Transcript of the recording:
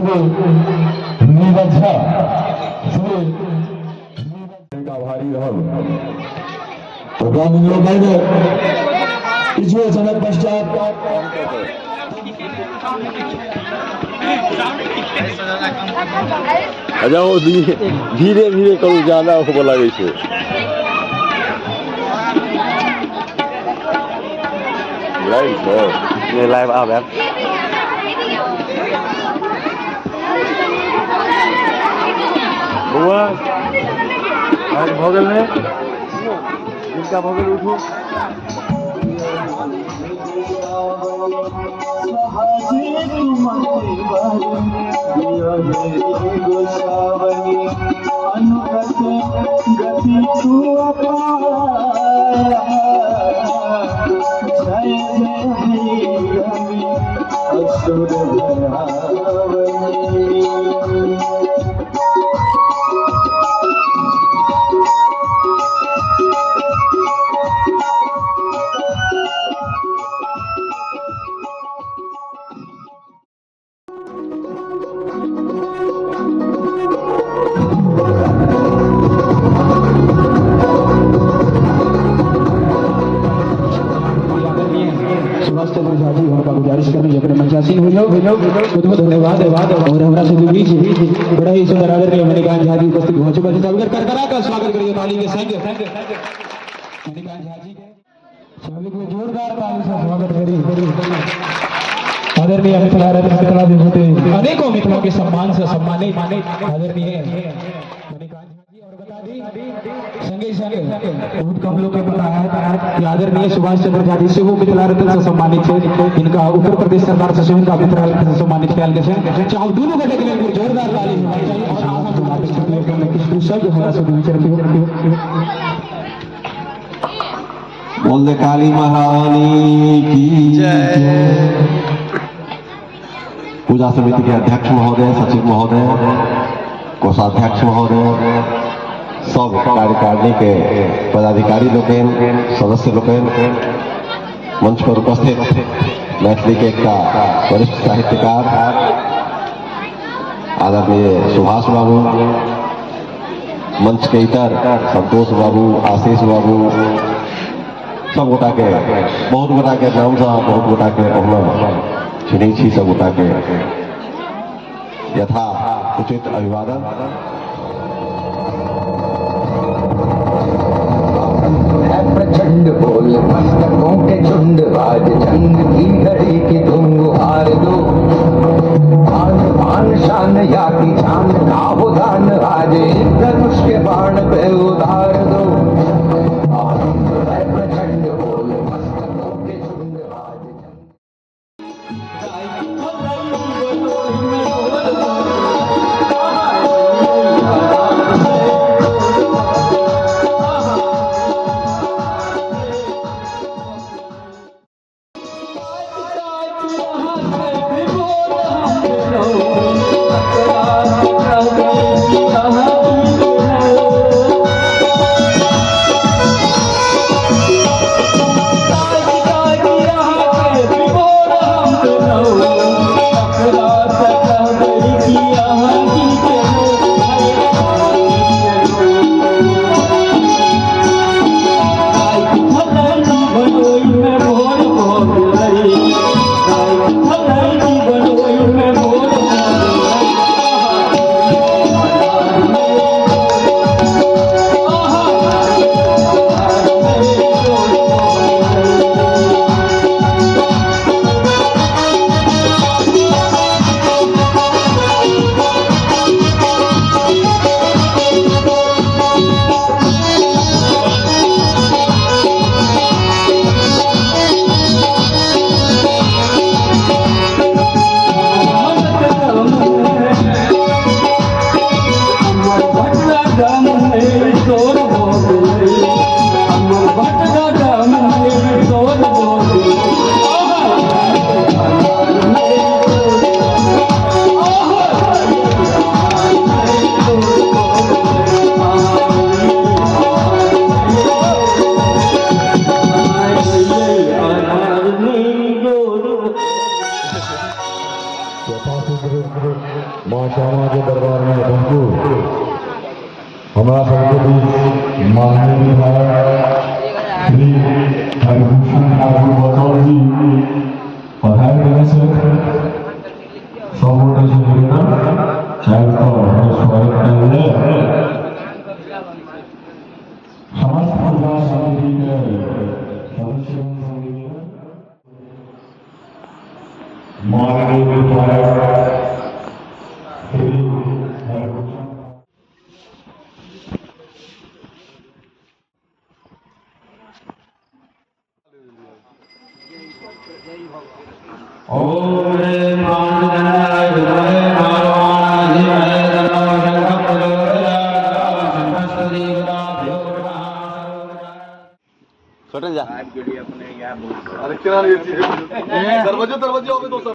निबझा से आभारी रहल प्रोग्राम लोग आए पिछले समय पश्चात अच्छा वो धीरे धीरे करूँ ज्यादा होबो लगे छे ये लाइव आ यार बुआ आज भोगल में जिनका भोगल उठो गुजारिश करनी अपने मंचासीन हो जाओ बहुत धन्यवाद और हमारा से बीच बड़ा ही सुंदर आदरणीय मणिकांत झा जी उपस्थित हो चुका है सागर कर स्वागत करिए ताली के संग मणिकांत झा जी के स्वागत में जोरदार ताली से स्वागत करिए आदरणीय मिथिला रत्न मिथिला विभूति अनेकों मिथिलों के सम्मान से सम्मानित आदरणीय मणिकांत झा जी और बता दी संगे संगे बहुत कम लोग के पता है कि आदरणीय सुभाष चंद्र झा जी से वो मिथिला रत्न से सम्मानित है इनका उत्तर प्रदेश सरकार से इनका मिथिला रत्न से सम्मानित किया गया है चाहे दोनों घटे के लिए जोरदार ताली बोल दे काली महारानी की जय। पूजा समिति के अध्यक्ष महोदय सचिव महोदय कोषाध्यक्ष महोदय सब कार्यकारिणी के पदाधिकारी लोकेन सदस्य लोकेन मंच पर उपस्थित मैथिली के एक वरिष्ठ साहित्यकार आदरणीय सुभाष बाबू मंच के इतर संतोष बाबू आशीष बाबू सब गोटा के बहुत गोटा के नाम से बहुत गोटा के चिन्ह छी सब गोटा के यथा उचित अभिवादन प्रचंड बोल मस्तकों के झुंड आज जंग की घड़ी की तुम हार दो आन शान या की जान का हो दान आज धनुष के बाण पे उधार दो प्रचंड बोल मस्तकों के झुंड आज माँ श्यामा के दरबार में पहुंचू हमारा सबके बीच माननीय विधायक श्री हरिभूषण ठाकुर बतौर जी पधार करने से सब वोटर से निवेदन शायद स्वागत करेंगे समस्त प्रजा समिति के सदस्यों से निवेदन माननीय विधायक श्री हरिभूषण ओम रे प्राणनाय विद्महे भगवान धीमहि तन्नो शंखः प्रचोदयात् शंखस्वती गुणाभ्यो नमः छोटे जा अरे क्या ये चीजें दरवाजे दरवाजे हो गए तो